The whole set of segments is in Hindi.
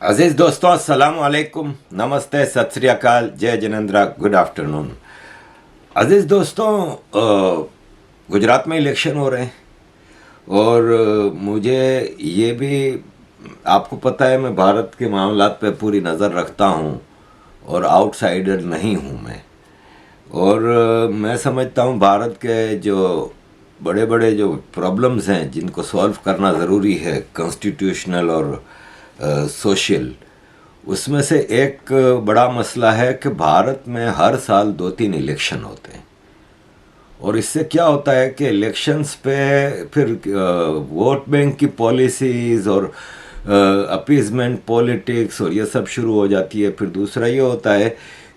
अजीज दोस्तों, अस्सलाम वालेकुम, नमस्ते, सत श्री अकाल, जय जिनेंद्र, गुड आफ्टरनून। अजीज दोस्तों, गुजरात में इलेक्शन हो रहे हैं और मुझे ये भी आपको पता है, मैं भारत के मामलात पे पूरी नज़र रखता हूँ और आउटसाइडर नहीं हूँ मैं। और मैं समझता हूँ भारत के जो बड़े बड़े जो प्रॉब्लम्स हैं जिनको सॉल्व करना ज़रूरी है, कॉन्स्टिट्यूशनल और सोशल, उसमें से एक बड़ा मसला है कि भारत में हर साल 2-3 इलेक्शन होते हैं और इससे क्या होता है कि इलेक्शंस पे फिर वोट बैंक की पॉलिसीज़ और अपीजमेंट पॉलिटिक्स और ये सब शुरू हो जाती है। फिर दूसरा ये होता है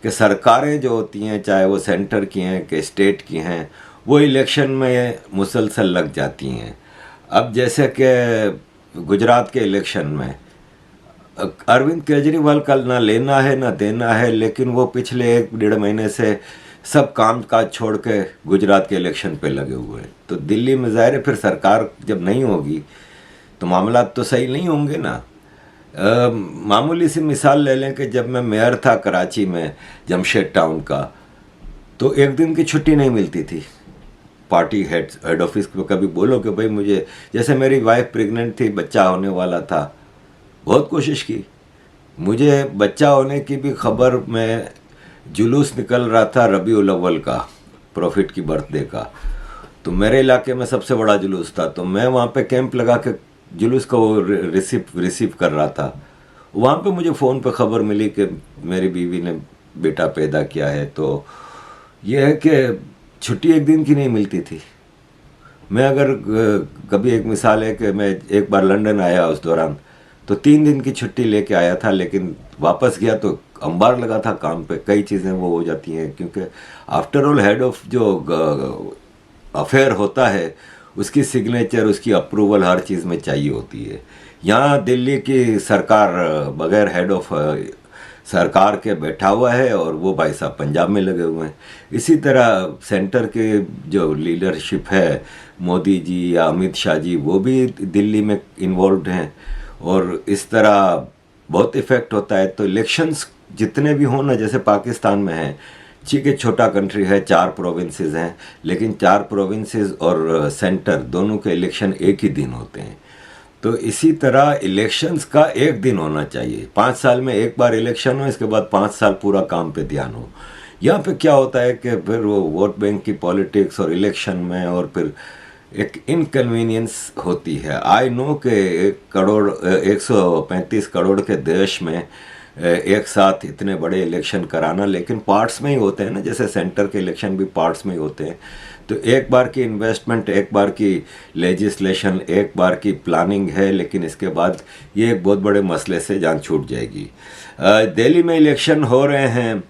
कि सरकारें जो होती हैं, चाहे वो सेंटर की हैं कि स्टेट की हैं, वो इलेक्शन में मुसलसल लग जाती हैं। अब जैसे कि गुजरात के इलेक्शन में अरविंद केजरीवाल का ना लेना है ना देना है, लेकिन वो पिछले 1-1.5 महीने से सब काम काज छोड़ के गुजरात के इलेक्शन पे लगे हुए हैं। तो दिल्ली में ज़ाहिर है फिर सरकार जब नहीं होगी तो मामला तो सही नहीं होंगे ना। मामूली सी मिसाल ले लें कि जब मैं मेयर था कराची में, जमशेद टाउन का, तो एक दिन की छुट्टी नहीं मिलती थी पार्टी हेड ऑफिस को। कभी बोलो कि भाई मुझे, जैसे मेरी वाइफ प्रेग्नेंट थी, बच्चा होने वाला था, बहुत कोशिश की, मुझे बच्चा होने की भी खबर में जुलूस निकल रहा था रबीउल अव्वल का, प्रॉफिट की बर्थडे का, तो मेरे इलाके में सबसे बड़ा जुलूस था, तो मैं वहाँ पे कैंप लगा के जुलूस को रिसीव कर रहा था। वहाँ पे मुझे फ़ोन पे खबर मिली कि मेरी बीवी ने बेटा पैदा किया है। तो ये है कि छुट्टी एक दिन की नहीं मिलती थी। मैं अगर कभी, एक मिसाल है कि मैं एक बार लंदन आया, उस दौरान तो 3 दिन की छुट्टी लेके आया था, लेकिन वापस गया तो अंबार लगा था काम पे। कई चीज़ें वो हो जाती हैं क्योंकि आफ्टर ऑल हेड ऑफ जो अफेयर होता है उसकी सिग्नेचर, उसकी अप्रूवल हर चीज़ में चाहिए होती है। यहाँ दिल्ली की सरकार बगैर हेड ऑफ सरकार के बैठा हुआ है और वो भाई साहब पंजाब में लगे हुए हैं। इसी तरह सेंटर के जो लीडरशिप है, मोदी जी या अमित शाह जी, वो भी दिल्ली में इन्वॉल्व हैं और इस तरह बहुत इफ़ेक्ट होता है। तो इलेक्शंस जितने भी हों ना, जैसे पाकिस्तान में है, ठीक है, छोटा कंट्री है, 4 प्रोविंसेस हैं, लेकिन 4 प्रोविंसेस और सेंटर दोनों के इलेक्शन एक ही दिन होते हैं। तो इसी तरह इलेक्शंस का एक दिन होना चाहिए, 5 साल में एक बार इलेक्शन हो, इसके बाद 5 साल पूरा काम पे ध्यान हो। यहाँ पे क्या होता है कि फिर वो वोट बैंक की पॉलिटिक्स और इलेक्शन में और फिर एक इनकन्वीनियंस होती है। आई नो कि 135 करोड़ के देश में एक साथ इतने बड़े इलेक्शन कराना, लेकिन पार्ट्स में ही होते हैं ना, जैसे सेंटर के इलेक्शन भी पार्ट्स में ही होते हैं। तो एक बार की इन्वेस्टमेंट, एक बार की लेजिस्लेशन, एक बार की प्लानिंग है, लेकिन इसके बाद ये एक बहुत बड़े मसले से जान छूट जाएगी। दिल्ली में इलेक्शन हो रहे हैं,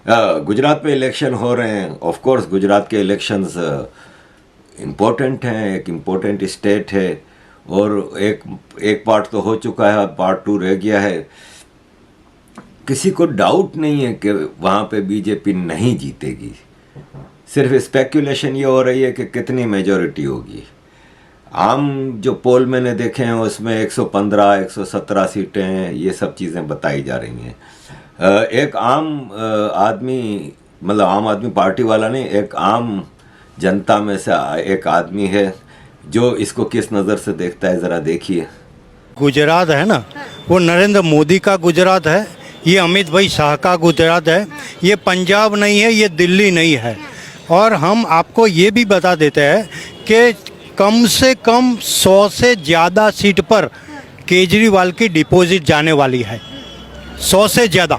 गुजरात में इलेक्शन हो रहे हैं। ऑफ कोर्स गुजरात के इलेक्शंस इम्पोर्टेंट हैं, एक इम्पोर्टेंट स्टेट है और एक पार्ट तो हो चुका है, पार्ट 2 रह गया है। किसी को डाउट नहीं है कि वहाँ पे बीजेपी नहीं जीतेगी, सिर्फ स्पेकुलेशन ये हो रही है कि कितनी मेजॉरिटी होगी। आम जो पोल मैंने देखे हैं उसमें 115, 117 सीटें हैं, ये सब चीज़ें बताई जा रही हैं। एक आम आदमी, मतलब आम आदमी पार्टी वाला नहीं, एक आम जनता में से एक आदमी है जो इसको किस नज़र से देखता है, ज़रा देखिए। गुजरात है ना, वो नरेंद्र मोदी का गुजरात है, ये अमित भाई शाह का गुजरात है, ये पंजाब नहीं है, ये दिल्ली नहीं है। और हम आपको ये भी बता देते हैं कि कम से कम 100 से ज़्यादा सीट पर केजरीवाल की डिपॉजिट जाने वाली है, 100 से ज़्यादा।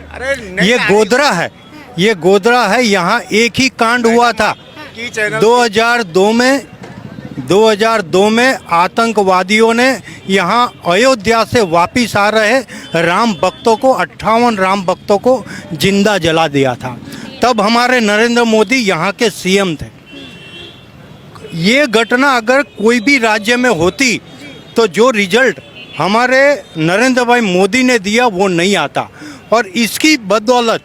ये गोधरा है, ये गोधरा है। यहाँ एक ही कांड हुआ था 2002 में आतंकवादियों ने यहाँ अयोध्या से वापिस आ रहे राम भक्तों को, 58 राम भक्तों को जिंदा जला दिया था। तब हमारे नरेंद्र मोदी यहाँ के सीएम थे। ये घटना अगर कोई भी राज्य में होती तो जो रिजल्ट हमारे नरेंद्र भाई मोदी ने दिया वो नहीं आता। और इसकी बदौलत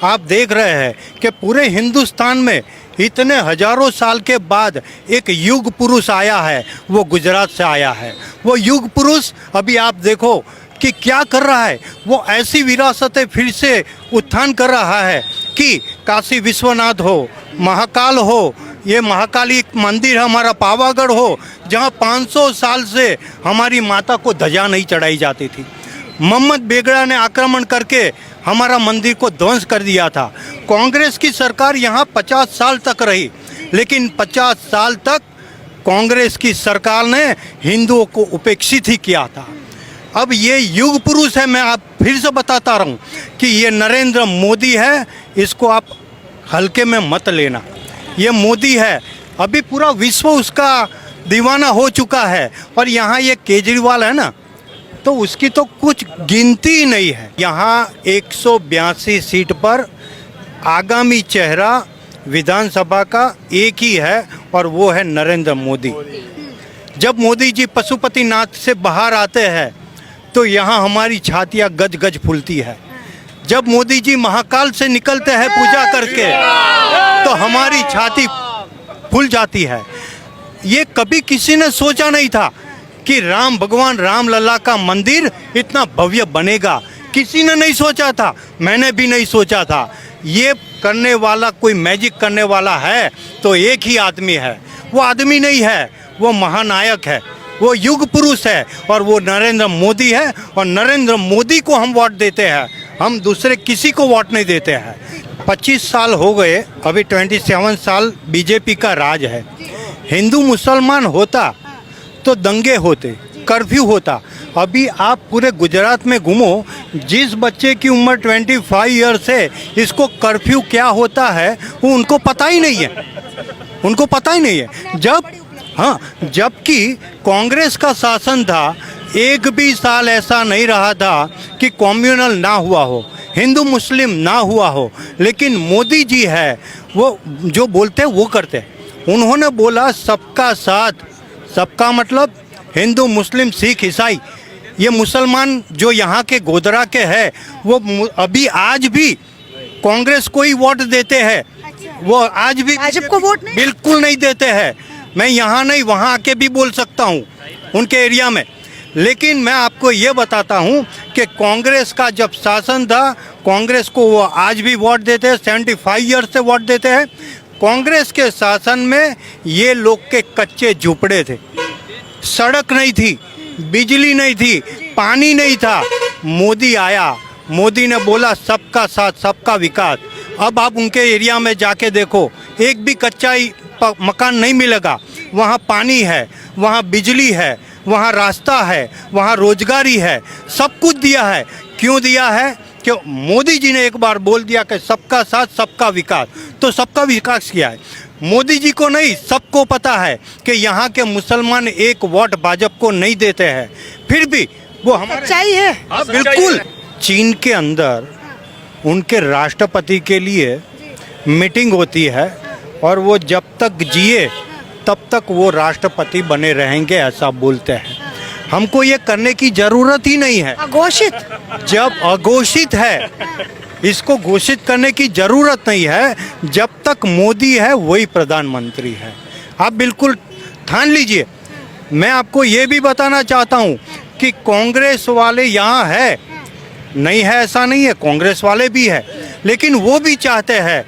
आप देख रहे हैं कि पूरे हिंदुस्तान में इतने हजारों साल के बाद एक युग पुरुष आया है, वो गुजरात से आया है। वो युग पुरुष, अभी आप देखो कि क्या कर रहा है। वो ऐसी विरासतें फिर से उत्थान कर रहा है कि काशी विश्वनाथ हो, महाकाल हो, ये महाकाली मंदिर हमारा पावागढ़ हो, जहाँ 500 साल से हमारी माता को ध्वजा नहीं चढ़ाई जाती थी। मोहम्मद बेगड़ा ने आक्रमण करके हमारा मंदिर को ध्वंस कर दिया था। कांग्रेस की सरकार यहाँ 50 साल तक रही, लेकिन 50 साल तक कांग्रेस की सरकार ने हिंदुओं को उपेक्षित ही किया था। अब ये युग पुरुष है, मैं आप फिर से बताता रहूं कि ये नरेंद्र मोदी है, इसको आप हल्के में मत लेना। ये मोदी है, अभी पूरा विश्व उसका दीवाना हो चुका है। और यहाँ ये केजरीवाल है ना, तो उसकी तो कुछ गिनती ही नहीं है। यहाँ 182 सीट पर आगामी चेहरा विधानसभा का एक ही है और वो है नरेंद्र मोदी। जब मोदी जी पशुपतिनाथ से बाहर आते हैं तो यहाँ हमारी छातियाँ गज गज फूलती है। जब मोदी जी महाकाल से निकलते हैं पूजा करके तो हमारी छाती फूल जाती है। ये कभी किसी ने सोचा नहीं था कि भगवान राम लला का मंदिर इतना भव्य बनेगा। किसी ने नहीं सोचा था, मैंने भी नहीं सोचा था। ये करने वाला, कोई मैजिक करने वाला है तो एक ही आदमी है। वो आदमी नहीं है, वो महानायक है, वो युग पुरुष है और वो नरेंद्र मोदी है। और नरेंद्र मोदी को हम वोट देते हैं, हम दूसरे किसी को वोट नहीं देते हैं। 25 साल हो गए, अभी 27 साल बीजेपी का राज है। हिंदू मुसलमान होता तो दंगे होते, कर्फ्यू होता। अभी आप पूरे गुजरात में घूमो, जिस बच्चे की उम्र 25 ईयर्स है, इसको कर्फ्यू क्या होता है वो उनको पता ही नहीं है, उनको पता ही नहीं है। जबकि कांग्रेस का शासन था, एक भी साल ऐसा नहीं रहा था कि कम्युनल ना हुआ हो, हिंदू मुस्लिम ना हुआ हो। लेकिन मोदी जी है, वो जो बोलते हैं वो करते हैं। उन्होंने बोला सबका साथ, सबका मतलब हिंदू मुस्लिम सिख ईसाई। ये मुसलमान जो यहाँ के गोधरा के हैं वो अभी आज भी कांग्रेस को ही वोट देते हैं। वो आज भी भाजपा को वोट नहीं, बिल्कुल नहीं देते हैं। मैं यहाँ नहीं, वहाँ आके भी बोल सकता हूँ उनके एरिया में। लेकिन मैं आपको ये बताता हूँ कि कांग्रेस का जब शासन था, कांग्रेस को वो आज भी वोट देते हैं, 75 ईयर्स से वोट देते हैं। कांग्रेस के शासन में ये लोग के कच्चे झुपड़े थे, सड़क नहीं थी, बिजली नहीं थी, पानी नहीं था। मोदी आया, मोदी ने बोला सबका साथ सबका विकास। अब आप उनके एरिया में जाके देखो, एक भी कच्चा मकान नहीं मिलेगा। वहाँ पानी है, वहाँ बिजली है, वहाँ रास्ता है, वहाँ रोजगारी है, सब कुछ दिया है। क्यों दिया है? कि मोदी जी ने एक बार बोल दिया कि सबका साथ सबका विकास, तो सबका विकास किया है। मोदी जी को नहीं, सबको पता है कि यहाँ के मुसलमान एक वोट भाजपा को नहीं देते हैं, फिर भी वो हमारे सच्चाई है। बिल्कुल। चीन के अंदर उनके राष्ट्रपति के लिए मीटिंग होती है और वो जब तक जिए तब तक वो राष्ट्रपति बने रहेंगे, ऐसा बोलते हैं। हमको ये करने की ज़रूरत ही नहीं है। अघोषित, जब अघोषित है, इसको घोषित करने की ज़रूरत नहीं है। जब तक मोदी है वही प्रधानमंत्री है, आप बिल्कुल ठान लीजिए। मैं आपको ये भी बताना चाहता हूँ कि कांग्रेस वाले यहाँ है, नहीं है ऐसा नहीं है, कांग्रेस वाले भी है, लेकिन वो भी चाहते हैं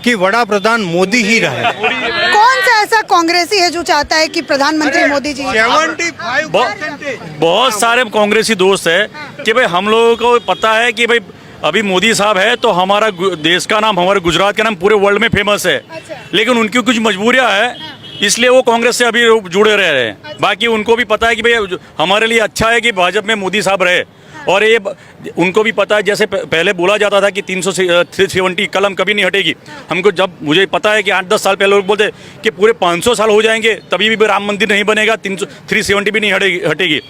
कि वड़ा प्रधान मोदी ही रहे। कौन सा ऐसा कांग्रेसी है जो चाहता है कि प्रधानमंत्री मोदी जी? 75% बहुत सारे कांग्रेसी दोस्त है कि भाई हम लोगों को पता है कि भाई अभी मोदी साहब है तो हमारा देश का नाम, हमारे गुजरात का नाम पूरे वर्ल्ड में फेमस है। लेकिन उनकी कुछ मजबूरियां है, इसलिए वो कांग्रेस से अभी जुड़े रह रहे हैं। बाकी उनको भी पता है कि भाई हमारे लिए अच्छा है कि भाजपा में मोदी साहब रहे। और ये उनको भी पता है, जैसे पहले बोला जाता था कि 370 कलम कभी नहीं हटेगी। हमको जब मुझे पता है कि 8-10 साल पहले लोग बोलते कि पूरे 500 साल हो जाएंगे तभी भी राम मंदिर नहीं बनेगा, 370 भी नहीं हटेगी।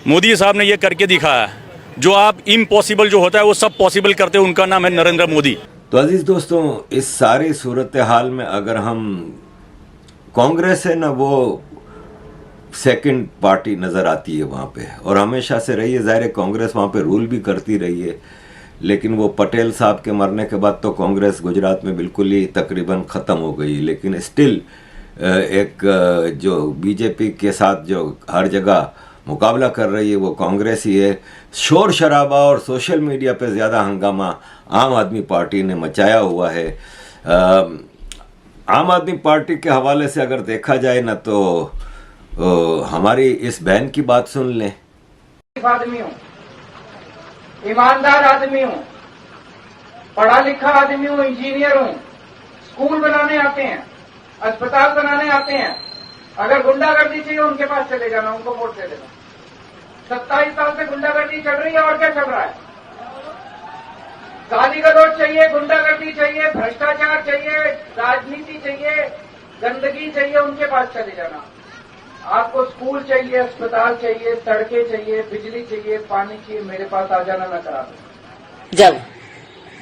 मोदी साहब ने ये करके दिखाया, जो आप इम्पॉसिबल जो होता है वो सब पॉसिबल करते हैं। उनका नाम है नरेंद्र मोदी। तो अजीज दोस्तों, इस सारी सूरत हाल में अगर हम कांग्रेस है ना, वो सेकंड पार्टी नज़र आती है वहाँ पे, और हमेशा से रही है। ज़ाहिर है कांग्रेस वहाँ पे रूल भी करती रही है, लेकिन वो पटेल साहब के मरने के बाद तो कांग्रेस गुजरात में बिल्कुल ही तकरीबन ख़त्म हो गई। लेकिन स्टिल एक जो बीजेपी के साथ जो हर जगह मुकाबला कर रही है वो कांग्रेस ही है। शोर शराबा और सोशल मीडिया पे ज़्यादा हंगामा आम आदमी पार्टी ने मचाया हुआ है। आम आदमी पार्टी के हवाले से अगर देखा जाए ना तो हमारी इस बहन की बात सुन लें। आदमी हूँ, ईमानदार आदमी हूँ, पढ़ा लिखा आदमी हूँ, इंजीनियर हूँ, स्कूल बनाने आते हैं, अस्पताल बनाने आते हैं। अगर गुंडागर्दी चाहिए उनके पास चले जाना, उनको वोट दे देना। 27 साल से गुंडागर्दी चल रही है, और क्या चल रहा है? गाली गलौज चाहिए, गुंडागर्दी चाहिए, भ्रष्टाचार चाहिए, राजनीति चाहिए, गंदगी चाहिए, उनके पास चले जाना। आपको स्कूल चाहिए, अस्पताल चाहिए, सड़कें चाहिए, बिजली चाहिए, पानी चाहिए, मेरे पास आ जाना, मैं करा दूं। जब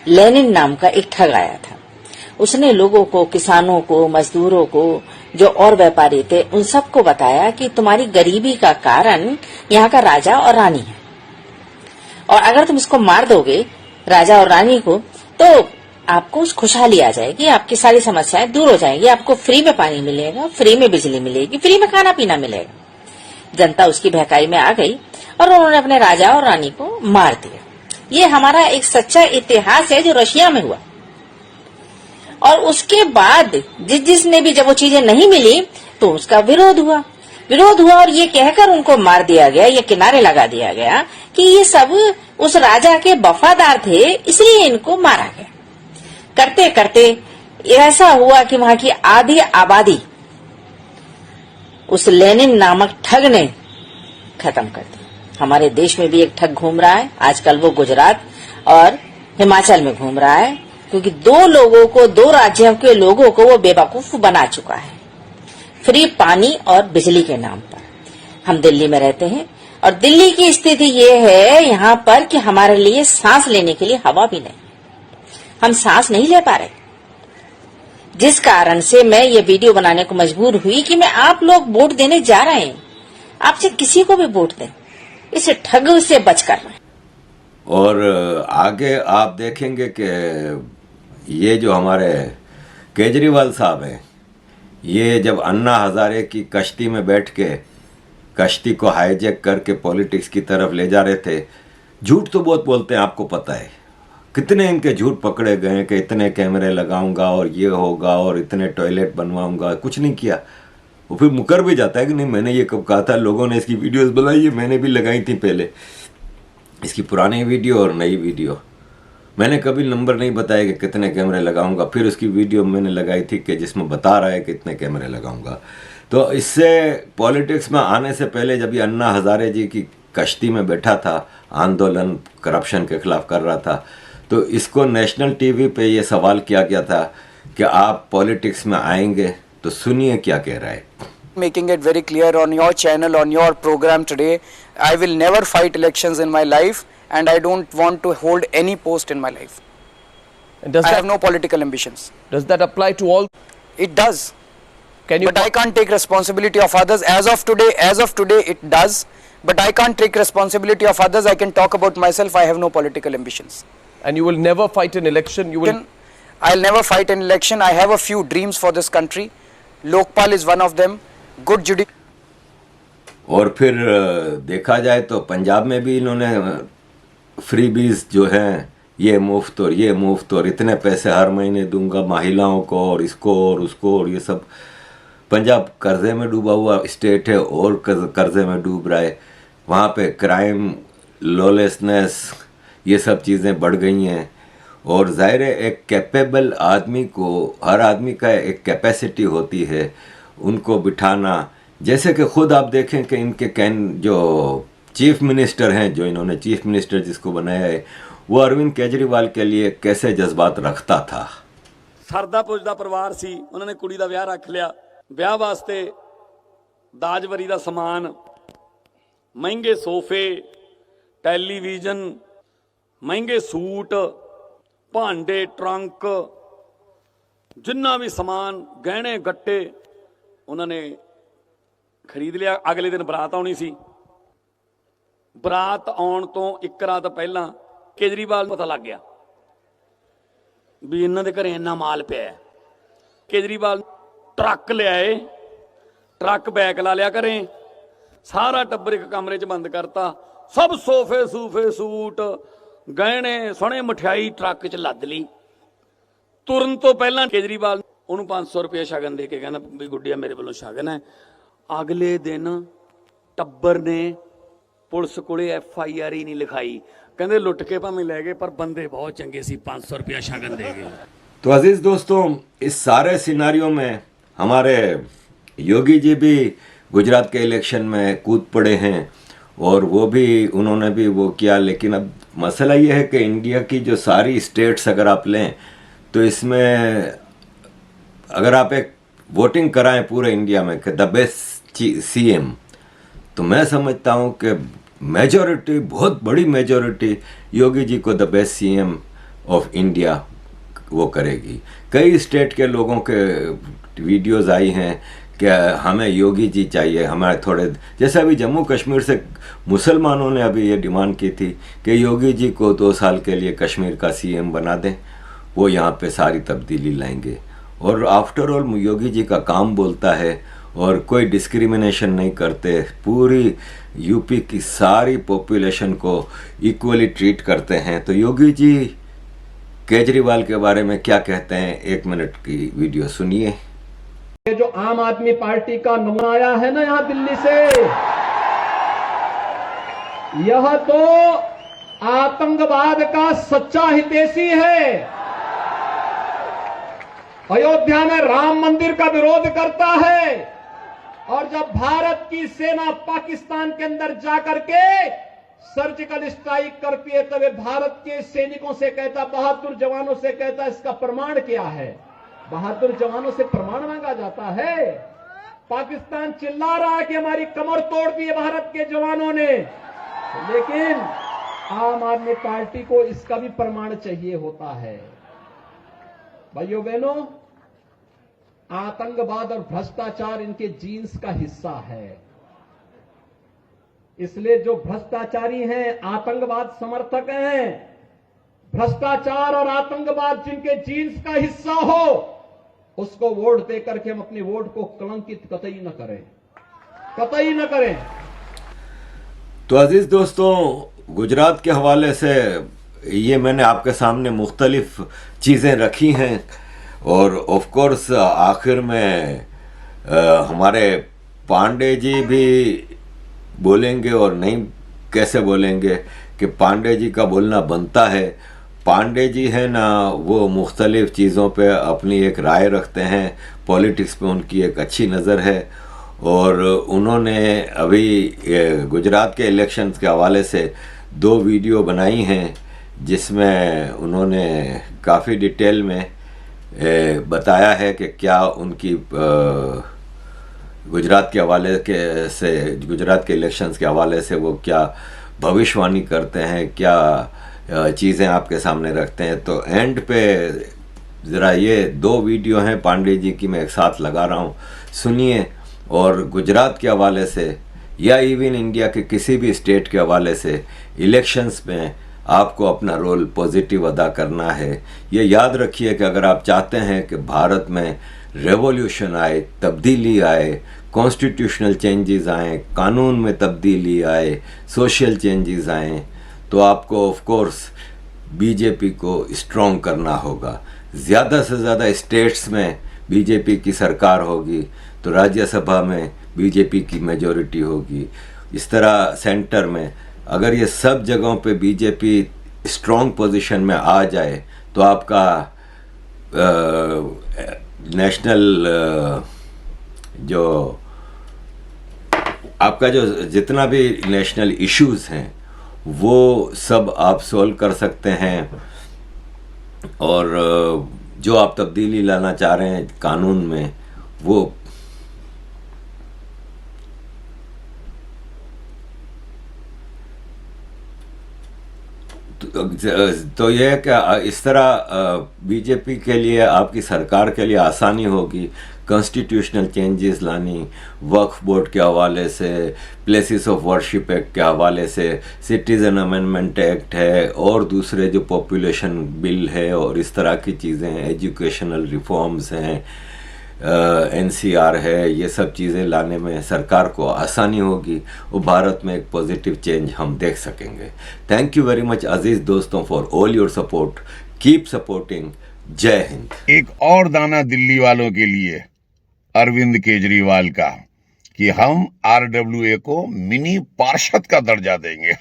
लेनिन नाम का एक ठग आया था, उसने लोगों को, किसानों को, मजदूरों को, जो और व्यापारी थे, उन सबको बताया कि तुम्हारी गरीबी का कारण यहाँ का राजा और रानी है, और अगर तुम इसको मार दोगे राजा और रानी को तो आपको खुशहाली आ जाएगी, आपकी सारी समस्याएं दूर हो जाएंगी, आपको फ्री में पानी मिलेगा, फ्री में बिजली मिलेगी, फ्री में खाना पीना मिलेगा। जनता उसकी बहकाई में आ गई और उन्होंने अपने राजा और रानी को मार दिया। ये हमारा एक सच्चा इतिहास है जो रशिया में हुआ। और उसके बाद जिसने भी जब वो चीजें नहीं मिली तो उसका विरोध हुआ और ये कहकर उनको मार दिया गया, ये किनारे लगा दिया गया कि ये सब उस राजा के वफादार थे, इसलिए इनको मारा गया। करते करते ऐसा हुआ कि वहां की आधी आबादी उस लेनिन नामक ठग ने खत्म कर दी। हमारे देश में भी एक ठग घूम रहा है आजकल, वो गुजरात और हिमाचल में घूम रहा है, क्योंकि दो राज्यों के लोगों को वो बेवकूफ बना चुका है, फ्री पानी और बिजली के नाम पर। हम दिल्ली में रहते हैं और दिल्ली की स्थिति ये है यहाँ पर कि हमारे लिए सांस लेने के लिए हवा भी नहीं, हम सांस नहीं ले पा रहे, जिस कारण से मैं ये वीडियो बनाने को मजबूर हुई कि मैं आप लोग वोट देने जा रहे हैं, आपसे किसी को भी वोट दें, इस ठग से बचकर। और आगे आप देखेंगे कि ये जो हमारे केजरीवाल साहब हैं, ये जब अन्ना हजारे की कश्ती में बैठ के कश्ती को हाईजैक करके पॉलिटिक्स की तरफ ले जा रहे थे, झूठ तो बहुत बोलते हैं, आपको पता है कितने इनके झूठ पकड़े गए कि इतने कैमरे लगाऊंगा और ये होगा और इतने टॉयलेट बनवाऊंगा, कुछ नहीं किया। वो फिर मुकर भी जाता है कि नहीं मैंने ये कब कहा था, लोगों ने इसकी वीडियोस बनाई है, मैंने भी लगाई थी पहले, इसकी पुरानी वीडियो और नई वीडियो। मैंने कभी नंबर नहीं बताया कि कितने कैमरे लगाऊंगा, फिर उसकी वीडियो मैंने लगाई थी कि जिसमें बता रहा है कि इतने कैमरे लगाऊंगा। तो इससे पॉलिटिक्स में आने से पहले जब ये अन्ना हजारे जी की कश्ती में बैठा था, आंदोलन करप्शन के खिलाफ कर रहा था, तो इसको नेशनल टीवी पे ये सवाल किया गया था कि आप पॉलिटिक्स में आएंगे, तो सुनिए क्या कह रहा है। Making it very clear on your channel, on your program today, I will never fight elections in my life, and I don't want to hold any post in my life. And I have no political ambitions. does that apply to all? It does. Can you? But I can't take responsibility of others. As of today, it does. But I can't take responsibility of others. I can talk about myself. I have no political ambitions. And you will never fight an election. You will. I'll never fight an election. I have a few dreams for this country. Lokpal is one of them. Good judiciary. और फिर देखा जाए तो पंजाब में भी इन्होंने फ्रीबीज जो हैं, ये मुफ्त और ये मुफ्त और इतने पैसे हर महीने दूंगा महिलाओं को और इसको और उसको, और ये सब। पंजाब कर्जे में डूबा हुआ स्टेट है और कर्जे में डूब रहा है। वहाँ पे क्राइम, लॉलेसनेस, ये सब चीज़ें बढ़ गई हैं। और ज़ाहिर है एक कैपेबल आदमी को, हर आदमी का एक कैपेसिटी होती है उनको बिठाना। जैसे कि खुद आप देखें कि इनके जो चीफ मिनिस्टर हैं, जो इन्होंने चीफ मिनिस्टर जिसको बनाया है, वो अरविंद केजरीवाल के लिए कैसे जज्बात रखता था। ਸਰਦਾ ਪੁੱਜਦਾ ਪਰਿਵਾਰ ਸੀ, ਉਹਨਾਂ ਨੇ ਕੁੜੀ ਦਾ ਵਿਆਹ ਰੱਖ ਲਿਆ। ਵਿਆਹ ਵਾਸਤੇ ਦਾਜ ਵਰੀ ਦਾ ਸਮਾਨ, ਮਹਿੰਗੇ ਸੋਫੇ, ਟੈਲੀਵਿਜ਼ਨ, ਮਹਿੰਗੇ ਸੂਟ, ਭਾਂਡੇ, ਟਰੰਕ, ਜਿੰਨਾ ਵੀ ਸਮਾਨ, ਗਹਿਣੇ ਗੱਟੇ ਉਹਨਾਂ ਨੇ ਖਰੀਦ ਲਿਆ। ਅਗਲੇ ਦਿਨ ਬਰਾਤ ਆਉਣੀ ਸੀ। ਬਰਾਤ ਆਉਣ ਤੋਂ ਇੱਕ ਰਾਤ ਪਹਿਲਾਂ ਕੇਜਰੀਵਾਲ ਨੂੰ ਪਤਾ ਲੱਗ ਗਿਆ ਵੀ ਇਹਨਾਂ ਦੇ ਘਰੇ ਇੰਨਾ ਮਾਲ ਪਿਆ ਹੈ। ਕੇਜਰੀਵਾਲ ਟਰੱਕ ਲਿਆਏ, ਟਰੱਕ ਬੈਕ ਲਾ ਲਿਆ ਘਰੇ, ਸਾਰਾ ਟੱਬਰ ਇੱਕ ਕਮਰੇ 'ਚ ਬੰਦ ਕਰਤਾ, ਸਭ ਸੋਫੇ ਸੂਫੇ ਸੂਟ ਗਹਿਣੇ ਸੋਹਣੇ ਮਠਿਆਈ ਟਰੱਕ 'ਚ ਲੱਦ ਲਈ। ਤੁਰਨ ਤੋਂ ਪਹਿਲਾਂ ਕੇਜਰੀਵਾਲ ਉਹਨੂੰ 500 ਰੁਪਏ ਸ਼ਗਨ ਦੇ ਕੇ ਕਹਿੰਦਾ ਵੀ ਗੁੱਡੀਆ ਮੇਰੇ ਵੱਲੋਂ ਸ਼ਗਨ ਹੈ। ਅਗਲੇ ਦਿਨ ਟੱਬਰ ਨੇ ਪੁਲਿਸ ਕੋਲੇ FIR ਹੀ ਨਹੀਂ ਲਿਖਾਈ, ਕਹਿੰਦੇ ਲੁੱਟ ਕੇ ਭਾਵੇਂ ਲੈ ਗਏ ਪਰ ਬੰਦੇ ਬਹੁਤ ਚੰਗੇ ਸੀ, 500 रुपया शगन दे गए। तो अजीज दोस्तों, इस सारे सिनारियों में हमारे योगी जी भी गुजरात के इलेक्शन में कूद पड़े हैं और वो भी उन्होंने भी वो किया। लेकिन अब मसला ये है कि इंडिया की जो सारी स्टेट्स अगर आप लें तो इसमें अगर आप एक वोटिंग कराएं पूरे इंडिया में कि द बेस्ट CM, तो मैं समझता हूँ कि मेजॉरिटी, बहुत बड़ी मेजॉरिटी योगी जी को the best CM of India वो करेगी। कई स्टेट के लोगों के वीडियोस आई हैं कि हमें योगी जी चाहिए, हमारे थोड़े, जैसे अभी जम्मू कश्मीर से मुसलमानों ने अभी ये डिमांड की थी कि योगी जी को 2 साल के लिए कश्मीर का CM बना दें, वो यहाँ पे सारी तब्दीली लाएंगे। और आफ्टर ऑल योगी जी का काम बोलता है और कोई डिस्क्रिमिनेशन नहीं करते, पूरी यूपी की सारी पॉपुलेशन को इक्वली ट्रीट करते हैं। तो योगी जी केजरीवाल के बारे में क्या कहते हैं, 1 मिनट की वीडियो सुनिए। ये जो आम आदमी पार्टी का नमूना आया है ना यहां दिल्ली से, यह तो आतंकवाद का सच्चा हितैषी है। अयोध्या में राम मंदिर का विरोध करता है और जब भारत की सेना पाकिस्तान के अंदर जाकर के सर्जिकल स्ट्राइक करती है तब भारत के सैनिकों से कहता, बहादुर जवानों से कहता, इसका प्रमाण क्या है? बहादुर जवानों से प्रमाण मांगा जाता है। पाकिस्तान चिल्ला रहा है कि हमारी कमर तोड़ दी है भारत के जवानों ने, लेकिन आम आदमी पार्टी को इसका भी प्रमाण चाहिए होता है। भाइयों बहनों, आतंकवाद और भ्रष्टाचार इनके जीन्स का हिस्सा है। इसलिए जो भ्रष्टाचारी हैं, आतंकवाद समर्थक हैं, भ्रष्टाचार और आतंकवाद जिनके जीन्स का हिस्सा हो उसको वोट देकर के हम अपने वोट को कलंकित कतई न करें, कतई न करें। तो अजीज दोस्तों, गुजरात के हवाले से ये मैंने आपके सामने मुख्तलिफ चीज़ें रखी हैं और ऑफ कोर्स आखिर में हमारे पांडे जी भी बोलेंगे और नहीं कैसे बोलेंगे कि पांडे जी का बोलना बनता है। पांडे जी है ना, वो मुख्तलिफ चीज़ों पे अपनी एक राय रखते हैं, पॉलिटिक्स पे उनकी एक अच्छी नज़र है और उन्होंने अभी गुजरात के इलेक्शंस के हवाले से 2 वीडियो बनाई हैं जिसमें उन्होंने काफ़ी डिटेल में बताया है कि क्या उनकी गुजरात के हवाले के से, गुजरात के इलेक्शंस के हवाले से वो क्या भविष्यवाणी करते हैं, क्या चीज़ें आपके सामने रखते हैं। तो एंड पे ज़रा ये 2 वीडियो हैं पांडे जी की, मैं एक साथ लगा रहा हूँ, सुनिए। और गुजरात के हवाले से या इवन इंडिया के किसी भी स्टेट के हवाले से इलेक्शंस में आपको अपना रोल पॉजिटिव अदा करना है। ये याद रखिए कि अगर आप चाहते हैं कि भारत में रेवोल्यूशन आए, तब्दीली आए, कॉन्स्टिट्यूशनल चेंजेस आए, कानून में तब्दीली आए, सोशल चेंजेस आए, तो आपको ऑफ कोर्स बीजेपी को स्ट्रॉन्ग करना होगा। ज़्यादा से ज़्यादा स्टेट्स में बीजेपी की सरकार होगी तो राज्यसभा में बीजेपी की मेजॉरिटी होगी। इस तरह सेंटर में अगर ये सब जगहों पे बीजेपी स्ट्रॉन्ग पोजीशन में आ जाए तो आपका नेशनल जो आपका जो जितना भी नेशनल इश्यूज हैं वो सब आप सॉल्व कर सकते हैं और जो आप तब्दीली लाना चाह रहे हैं कानून में वो तो ये है कि इस तरह बीजेपी के लिए, आपकी सरकार के लिए आसानी होगी कॉन्स्टिट्यूशनल चेंजेस लानी, वक्फ बोर्ड के हवाले से, प्लेसेस ऑफ वर्शिप एक्ट के हवाले से, सिटीज़न अमेंडमेंट एक्ट है और दूसरे जो पॉपुलेशन बिल है और इस तरह की चीज़ें हैं, एजुकेशनल रिफॉर्म्स हैं, NCR है, ये सब चीज़ें लाने में सरकार को आसानी होगी और भारत में एक पॉजिटिव चेंज हम देख सकेंगे। थैंक यू वेरी मच अजीज़ दोस्तों for all your support, keep supporting. जय हिंद। एक और दाना दिल्ली वालों के लिए अरविंद केजरीवाल का कि हम RWA को मिनी पार्षद का दर्जा देंगे।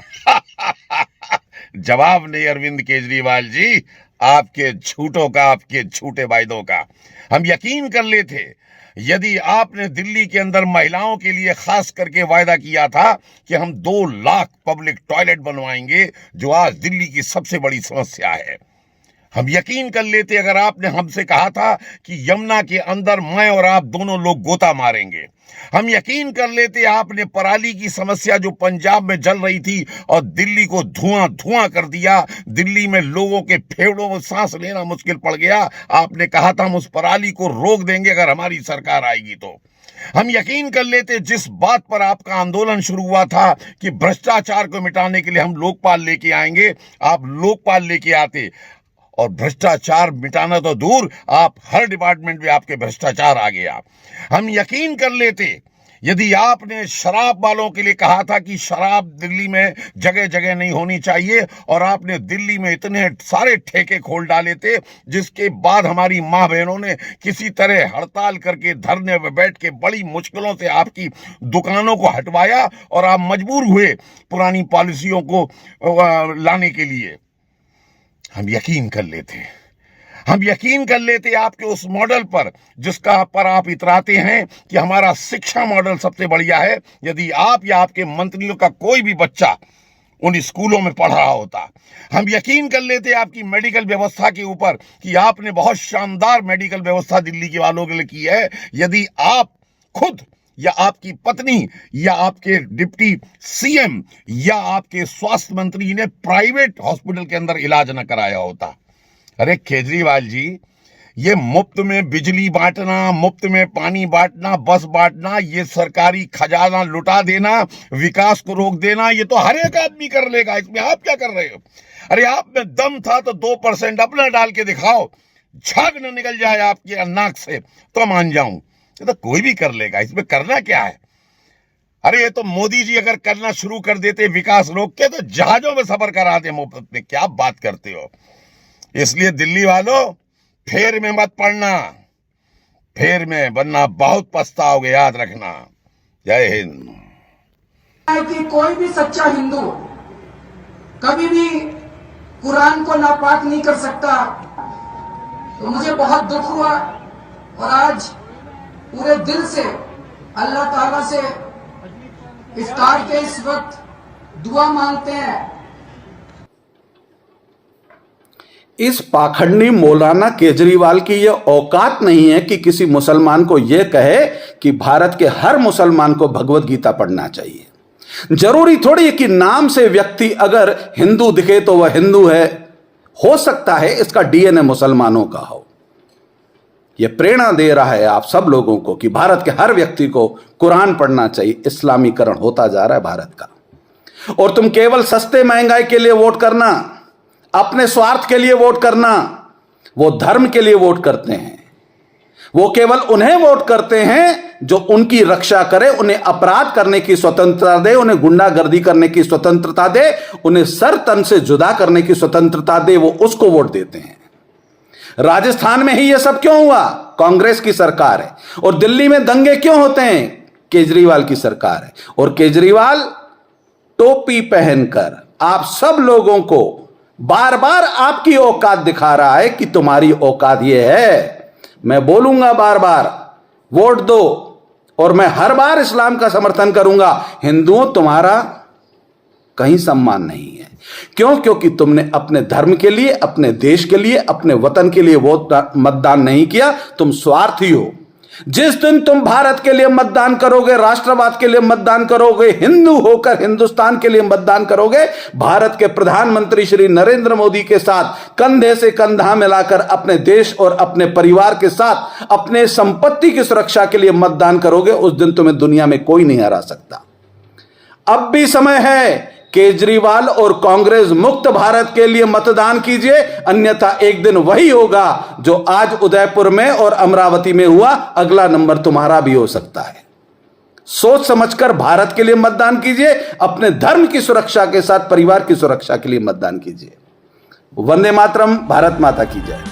जवाब नहीं अरविंद केजरीवाल जी आपके झूठों का, आपके झूठे वायदों का। हम यकीन कर लेते यदि आपने दिल्ली के अंदर महिलाओं के लिए खास करके वायदा किया था कि हम 2 लाख पब्लिक टॉयलेट बनवाएंगे, जो आज दिल्ली की सबसे बड़ी समस्या है। हम यकीन कर लेते अगर आपने हमसे कहा था कि यमुना के अंदर मैं और आप दोनों लोग गोता मारेंगे। हम यकीन कर लेते आपने पराली की समस्या जो पंजाब में जल रही थी और दिल्ली को धुआं धुआं कर दिया, दिल्ली में लोगों के फेफड़ों में सांस लेना मुश्किल पड़ गया, आपने कहा था हम उस पराली को रोक देंगे अगर हमारी सरकार आएगी तो। हम यकीन कर लेते जिस बात पर आपका आंदोलन शुरू हुआ था कि भ्रष्टाचार को मिटाने के लिए हम लोकपाल लेके आएंगे, आप लोकपाल लेके आते और भ्रष्टाचार मिटाना तो दूर, आप हर डिपार्टमेंट में आपके भ्रष्टाचार आ गया। हम यकीन कर लेते यदि आपने शराब वालों के लिए कहा था कि शराब दिल्ली में जगह जगह नहीं होनी चाहिए और आपने दिल्ली में इतने सारे ठेके खोल डाले थे, जिसके बाद हमारी माँ बहनों ने किसी तरह हड़ताल करके धरने में बैठ के बड़ी मुश्किलों से आपकी दुकानों को हटवाया और आप मजबूर हुए पुरानी पॉलिसियों को लाने के लिए। हम यकीन कर लेते आपके उस मॉडल पर जिसका पर आप इतराते हैं कि हमारा शिक्षा मॉडल सबसे बढ़िया है। यदि आप या आपके मंत्रियों का कोई भी बच्चा उन स्कूलों में पढ़ रहा होता, हम यकीन कर लेते आपकी मेडिकल व्यवस्था के ऊपर कि आपने बहुत शानदार मेडिकल व्यवस्था दिल्ली के वालों के लिए की है। यदि आप खुद या आपकी पत्नी या आपके डिप्टी CM या आपके स्वास्थ्य मंत्री ने प्राइवेट हॉस्पिटल के अंदर इलाज न कराया होता। अरे केजरीवाल जी, ये मुफ्त में बिजली बांटना, मुफ्त में पानी बांटना, बस बांटना, ये सरकारी खजाना लुटा देना, विकास को रोक देना, ये तो हर एक आदमी कर लेगा। इसमें आप क्या कर रहे हो? अरे आप में दम था तो 2% अपना डाल के दिखाओ, झाग न निकल जाए आपकी नाक से तो मान जाऊं। ये तो कोई भी कर लेगा, इसमें करना क्या है? अरे ये तो मोदी जी अगर करना शुरू कर देते विकास रोक के तो जहाजों में सफर कराते मुफ्त में। क्या बात करते हो? इसलिए दिल्ली वालों फेर में मत पड़ना, फेर में वरना बहुत पछताओगे, याद रखना। जय हिंद। कि कोई भी सच्चा हिंदू कभी भी कुरान को नापाक नहीं कर सकता। तो मुझे बहुत दुख हुआ और आज पूरे दिल से अल्लाह ताला से इफ्तार के इस वक्त दुआ मांगते हैं। इस पाखंडी मौलाना केजरीवाल की यह औकात नहीं है कि किसी मुसलमान को यह कहे कि भारत के हर मुसलमान को भगवत गीता पढ़ना चाहिए। जरूरी थोड़ी है कि नाम से व्यक्ति अगर हिंदू दिखे तो वह हिंदू है। हो सकता है इसका DNA मुसलमानों का हो। यह प्रेरणा दे रहा है आप सब लोगों को कि भारत के हर व्यक्ति को कुरान पढ़ना चाहिए। इस्लामीकरण होता जा रहा है भारत का। और तुम केवल सस्ते महंगाई के लिए वोट करना, अपने स्वार्थ के लिए वोट करना, वो धर्म के लिए वोट करते हैं। वो केवल उन्हें वोट करते हैं जो उनकी रक्षा करे, उन्हें अपराध करने की स्वतंत्रता दे, उन्हें गुंडागर्दी करने की स्वतंत्रता दे, उन्हें सर तन से जुदा करने की स्वतंत्रता दे, वो उसको वोट देते हैं। राजस्थान में ही यह सब क्यों हुआ? कांग्रेस की सरकार है। और दिल्ली में दंगे क्यों होते हैं? केजरीवाल की सरकार है। और केजरीवाल टोपी पहनकर आप सब लोगों को बार बार आपकी औकात दिखा रहा है कि तुम्हारी औकात यह है। मैं बोलूंगा बार बार, वोट दो और मैं हर बार इस्लाम का समर्थन करूंगा। हिंदुओं, तुम्हारा कहीं सम्मान नहीं है। क्यों? क्योंकि तुमने अपने धर्म के लिए, अपने देश के लिए, अपने वतन के लिए वोट मतदान नहीं किया। तुम स्वार्थी हो। जिस दिन तुम भारत के लिए मतदान करोगे, राष्ट्रवाद के लिए मतदान करोगे, हिंदू होकर हिंदुस्तान के लिए मतदान करोगे, भारत के प्रधानमंत्री श्री नरेंद्र मोदी के साथ कंधे से कंधा मिलाकर अपने देश और अपने परिवार के साथ अपने संपत्ति की सुरक्षा के लिए मतदान करोगे, उस दिन तुम्हें दुनिया में कोई नहीं हरा सकता। अब भी समय है केजरीवाल और कांग्रेस मुक्त भारत के लिए मतदान कीजिए, अन्यथा एक दिन वही होगा जो आज उदयपुर में और अमरावती में हुआ, अगला नंबर तुम्हारा भी हो सकता है। सोच समझकर भारत के लिए मतदान कीजिए, अपने धर्म की सुरक्षा के साथ परिवार की सुरक्षा के लिए मतदान कीजिए। वंदे मातरम, भारत माता की जय।